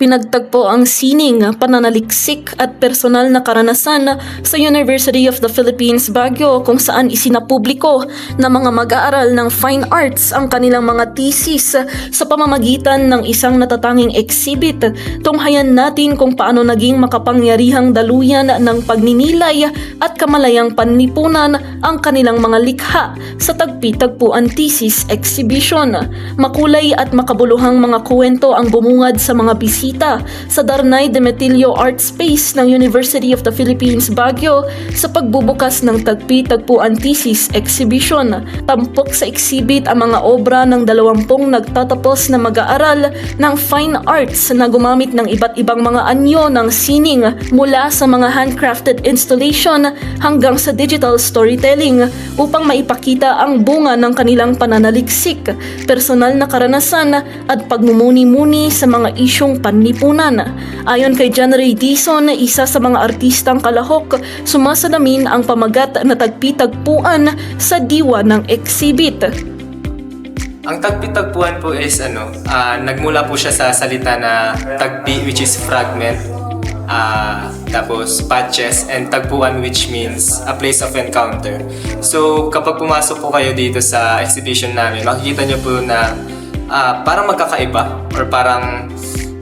Pinagtagpo ang sining, pananaliksik at personal na karanasan sa University of the Philippines, Baguio kung saan isinapubliko ng mga mag-aaral ng fine arts ang kanilang mga thesis sa pamamagitan ng isang natatanging exhibit. Tunghayan natin kung paano naging makapangyarihang daluyan ng pagninilay at kamalayang panlipunan ang kanilang mga likha sa tagpi-tagpuan thesis exhibition. Makulay at makabuluhang mga kwento ang bumungad sa mga bisita sa Darnay Demetilio Art Space ng University of the Philippines, Baguio sa pagbubukas ng tagpi-tagpuan thesis exhibition. Tampok sa exhibit ang mga obra ng 20 nagtatapos na mag-aaral ng fine arts na gumamit ng iba't ibang mga anyo ng sining mula sa mga handcrafted installation hanggang sa digital storytelling upang maipakita ang bunga ng kanilang pananaliksik, personal na karanasan at pagmumuni-muni sa mga isyong panlipunan. Ayon kay John Ray Dizon, isa sa mga artistang kalahok, sumasalamin ang pamagat na tagpi-tagpuan sa diwa ng exhibit. Ang tagpi-tagpuan po is nagmula po siya sa salita na tagpi, which is fragment, tapos patches, and tagpuan, which means a place of encounter. So kapag pumasok po kayo dito sa exhibition namin, makikita nyo po na parang magkakaiba or parang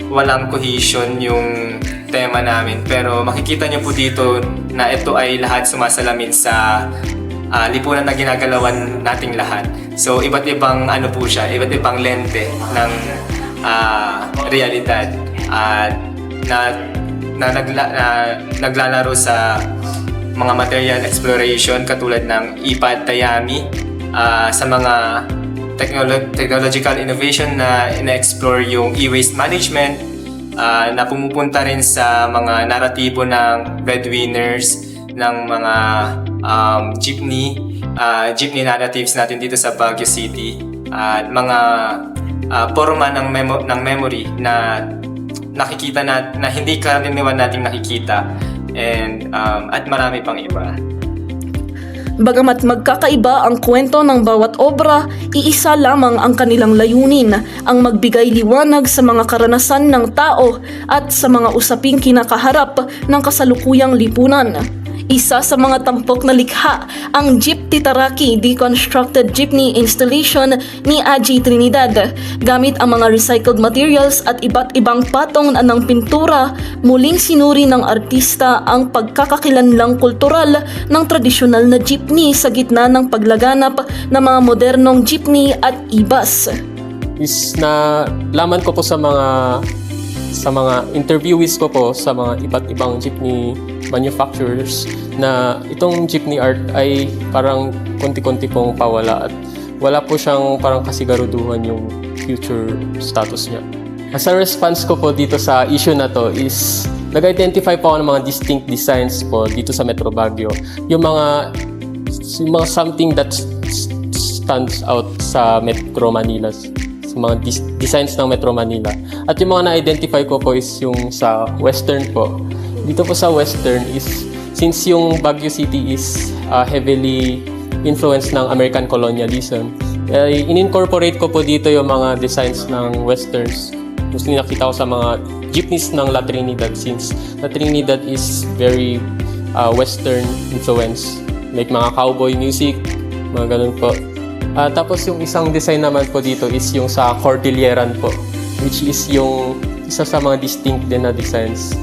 walang cohesion yung tema namin. Pero makikita nyo po dito na ito ay lahat sumasalamin sa lipunan na ginagalawan nating lahat. So iba't ibang po siya, iba't ibang lente ng realidad na naglalaro sa mga material exploration katulad ng IPAD Tayami, sa mga technological innovation na ina-explore yung e-waste management, na pumupunta rin sa mga naratibo ng breadwinners, ng mga jeepney narratives natin dito sa Baguio City, at mga forma ng memory na nakikita na hindi karaniwan nating nakikita, and at marami pang iba. Bagamat magkakaiba ang kwento ng bawat obra, iisa lamang ang kanilang layunin, ang magbigay liwanag sa mga karanasan ng tao at sa mga usaping kinakaharap ng kasalukuyang lipunan. Isa sa mga tampok na likha, ang Jeep Titaraki Deconstructed Jeepney Installation ni Aji Trinidad. Gamit ang mga recycled materials at iba't ibang patong ng pintura, muling sinuri ng artista ang pagkakakilanlang kultural ng tradisyonal na jeepney sa gitna ng paglaganap ng mga modernong jeepney at e-bus. Is na laman ko po sa mga interviewees ko po sa mga iba't ibang jeepney manufacturers na itong jeepney art ay parang konti-konti pong pawala at wala po siyang parang kasigaruduhan yung future status niya. As a response ko po dito sa issue na to is nag-identify po ako ng mga distinct designs po dito sa Metro Baguio. Yung mga something that stands out sa Metro Manila, sa mga designs ng Metro Manila. At yung mga na-identify ko po is yung sa Western po. Dito po sa Western is, since yung Baguio City is heavily influenced ng American colonialism, in-incorporate ko po dito yung mga designs ng Westerns. Mostly nakita ko sa mga jeepneys ng La Trinidad, since La Trinidad is very Western influence. Like mga cowboy music, mga ganun po. Tapos yung isang design naman po dito is yung sa Cordilleran po, which is yung isa sa mga distinct din na designs.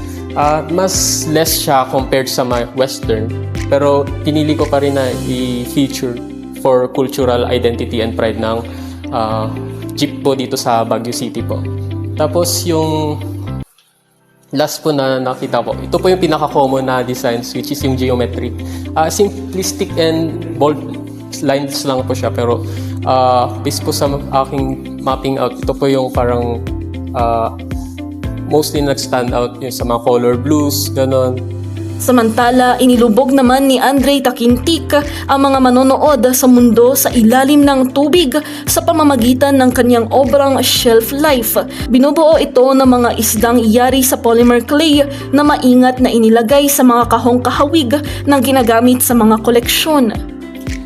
Mas less siya compared sa mga Western, pero pinili ko pa rin na i-feature for cultural identity and pride ng jeep po dito sa Baguio City po. Tapos yung last po na nakita ko, ito po yung pinaka-common na designs, which is yung geometry. Simplistic and bold lines lang po siya, pero based po sa aking mapping out, ito po yung parang mostly nag-stand out yung sa mga color blues, ganon. Samantala, inilubog naman ni Andre Takintik ang mga manonood sa mundo sa ilalim ng tubig sa pamamagitan ng kanyang obrang shelf life. Binubuo ito ng mga isdang iyari sa polymer clay na maingat na inilagay sa mga kahong kahawig na ginagamit sa mga koleksyon.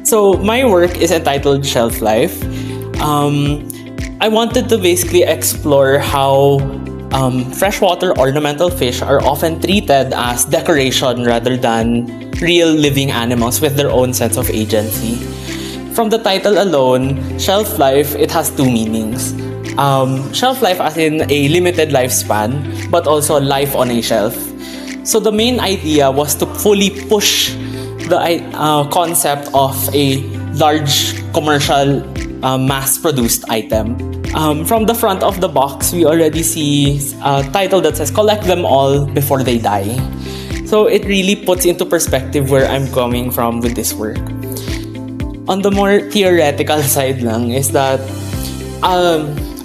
So my work is entitled Shelf Life. I wanted to basically explore how freshwater ornamental fish are often treated as decoration rather than real living animals with their own sense of agency. From the title alone, shelf life, it has two meanings. Shelf life as in a limited lifespan, but also life on a shelf. So the main idea was to fully push the concept of a large commercial mass-produced item. From the front of the box, we already see a title that says, "Collect them all before they die." So it really puts into perspective where I'm coming from with this work. On the more theoretical side lang is that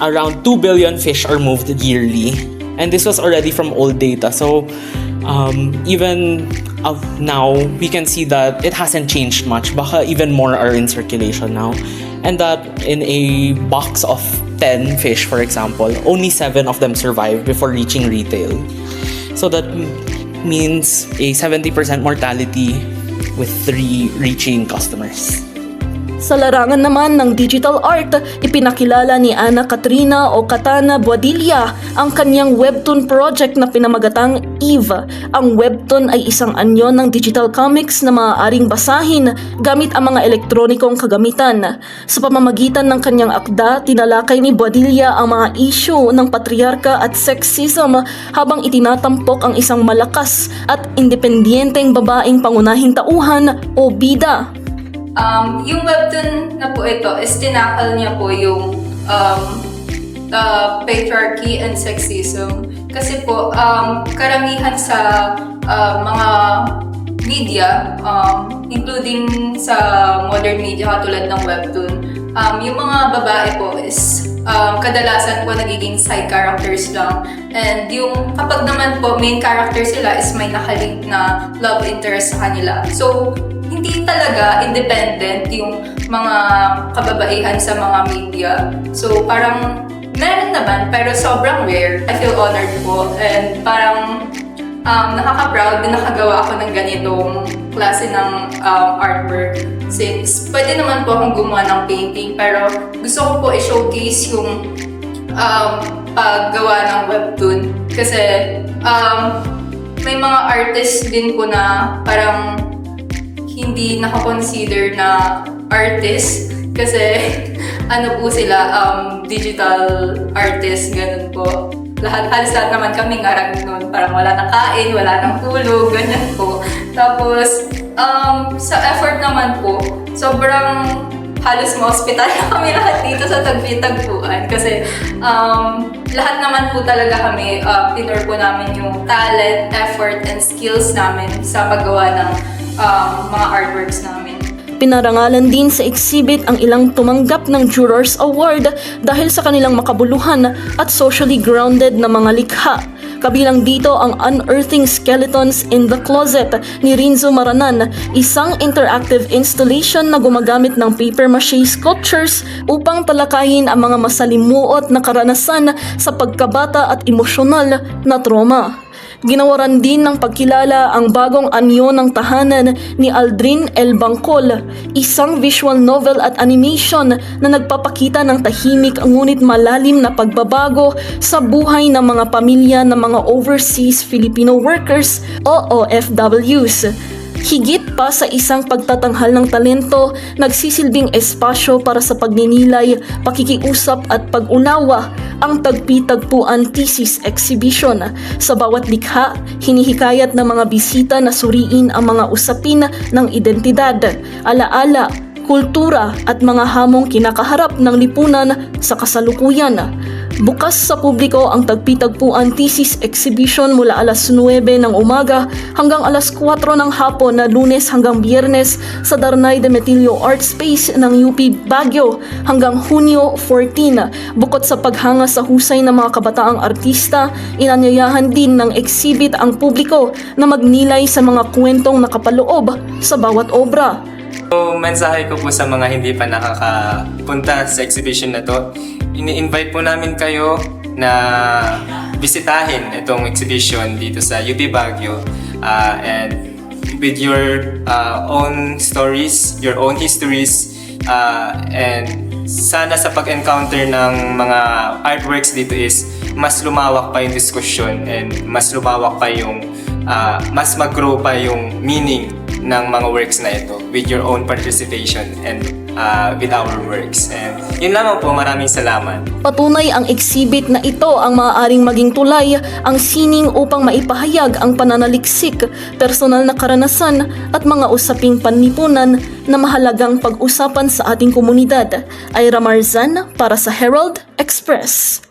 around 2 billion fish are moved yearly. And this was already from old data. So even now, we can see that it hasn't changed much. Baka even more are in circulation now. And that in a box of 10 fish, for example, only 7 of them survive before reaching retail. So that means a 70% mortality with 3 reaching customers. Sa larangan naman ng digital art, ipinakilala ni Ana Katrina o Katana Boadilla ang kanyang webtoon project na pinamagatang Eve. Ang webtoon ay isang anyo ng digital comics na maaaring basahin gamit ang mga elektronikong kagamitan. Sa pamamagitan ng kanyang akda, tinalakay ni Boadilla ang mga issue ng patriarka at sexism habang itinatampok ang isang malakas at independiyenteng babaeng pangunahing tauhan o bida. Yung webtoon na po ito is tinakal niya po yung patriarchy and sexism. Kasi po, karamihan sa mga media, including sa modern media katulad ng webtoon, yung mga babae po is kadalasan po nagiging side characters lang. And yung kapag naman po main character sila is may nakalink na love interest sa kanila. So, hindi talaga independent yung mga kababaihan sa mga media. So, parang meron naman, pero sobrang rare. I feel honored po. And parang nakaka-proud din nakagawa ako ng ganitong klase ng artwork. Since pwede naman po akong gumawa ng painting, pero gusto ko po i-showcase yung paggawa ng webtoon. Kasi may mga artists din po na parang hindi nakakonsider na artist kasi ano po sila, digital artist, ganun po. Halos lahat naman kami ngarag nun, parang wala nang kain, wala nang tulog, ganyan po. Tapos, sa effort naman po, sobrang halos ma-hospital na kami lahat dito sa Tagpi-Tagpuan kasi lahat naman po talaga kami, pinur po namin yung talent, effort, and skills namin sa paggawa ng mga artworks namin. Pinarangalan din sa exhibit ang ilang tumanggap ng Jurors Award dahil sa kanilang makabuluhan at socially grounded na mga likha. Kabilang dito ang Unearthing Skeletons in the Closet ni Rinzo Maranan, isang interactive installation na gumagamit ng papier-mâché sculptures upang talakayin ang mga masalimuot na karanasan sa pagkabata at emosyonal na trauma. Ginawaran din ng pagkilala ang bagong anyo ng tahanan ni Aldrin L. Bangkol, isang visual novel at animation na nagpapakita ng tahimik ngunit malalim na pagbabago sa buhay ng mga pamilya ng mga overseas Filipino workers o OFWs. Higit pa sa isang pagtatanghal ng talento, nagsisilbing espasyo para sa pagninilay, pakikiusap at pag-unawa ang Tagpi-Tagpuan Thesis Exhibition. Sa bawat likha, hinihikayat ng mga bisita na suriin ang mga usapin ng identidad, alaala, kultura at mga hamong kinakaharap ng lipunan sa kasalukuyan. Bukas sa publiko ang Tagpi-Tagpuan Thesis Exhibition mula alas 9 ng umaga hanggang alas 4 ng hapon na Lunes hanggang Biyernes sa Darnay de Metillo Art Space ng UP Baguio hanggang Hunyo 14. Bukod sa paghanga sa husay ng mga kabataang artista, inanyayahan din ng exhibit ang publiko na magnilay sa mga kwentong nakapaloob sa bawat obra. So, mensahe ko po sa mga hindi pa nakakapunta sa exhibition na to, ini-invite po namin kayo na bisitahin itong exhibition dito sa UP Baguio and with your own stories, your own histories, and sana sa pag-encounter ng mga artworks dito is mas lumawak pa yung diskusyon and mas lumawak pa yung mas mag-grow pa yung meaning ng mga works na ito with your own participation and with our works. And yun lamang po, maraming salamat. Patunay ang exhibit na ito ang maaaring maging tulay ang sining upang maipahayag ang pananaliksik, personal na karanasan at mga usaping panlipunan na mahalagang pag-usapan sa ating komunidad. Ira Marzan para sa Herald Express.